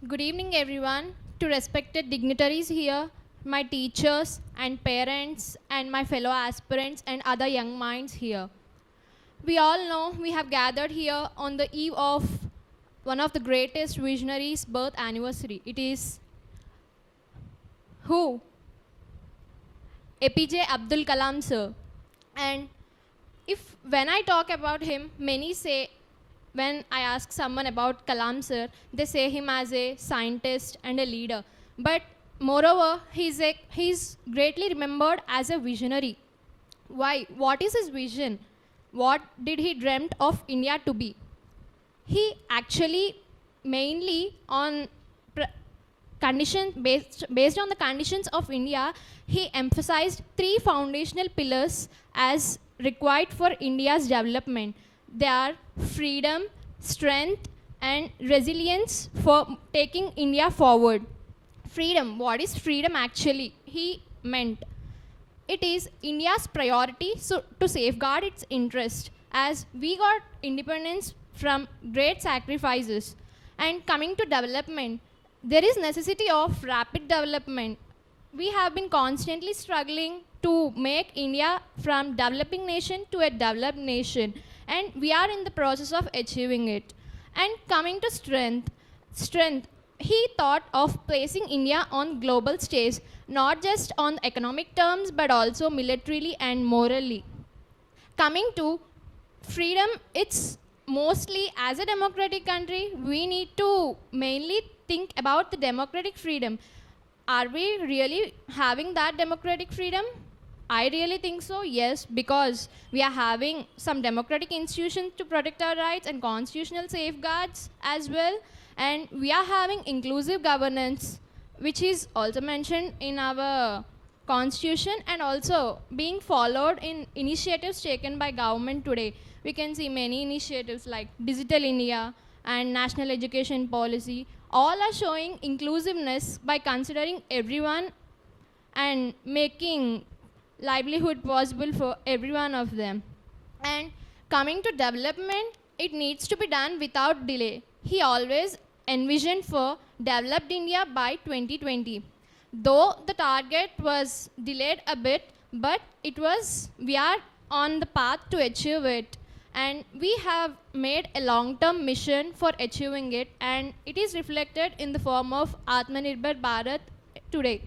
Good evening, everyone. To respected dignitaries here, my teachers and parents, and my fellow aspirants and other young minds here. We all know we have gathered here on the eve of one of the greatest visionaries' birth anniversary. It is who? APJ Abdul Kalam sir. And if when I talk about him, many say when I ask someone about Kalam sir, they say him as a scientist and a leader. But moreover, he's greatly remembered as a visionary. Why? What is his vision? What did he dreamt of India to be? He actually mainly on based on the conditions of India, he emphasized three foundational pillars as required for India's development. They are freedom, strength, and resilience for taking India forward. Freedom. What is freedom actually? He meant it is India's priority so to safeguard its interest as we got independence from great sacrifices. And coming to development, there is necessity of rapid development. We have been constantly struggling to make India from developing nation to a developed nation, and we are in the process of achieving it. And coming to strength, he thought of placing India on global stage, not just on economic terms but also militarily and morally. Coming to freedom, it's mostly as a democratic country, we need to mainly think about the democratic freedom. Are we really having that democratic freedom? I really think so, yes, because we are having some democratic institutions to protect our rights and constitutional safeguards as well. And we are having inclusive governance, which is also mentioned in our constitution and also being followed in initiatives taken by government today. We can see many initiatives like Digital India and National Education Policy. All are showing inclusiveness by considering everyone and making livelihood possible for every one of them. And coming to development, it needs to be done without delay. He always envisioned for developed India by 2020. Though the target was delayed a bit, but we are on the path to achieve it. And we have made a long-term mission for achieving it, and it is reflected in the form of Atmanirbhar Bharat today.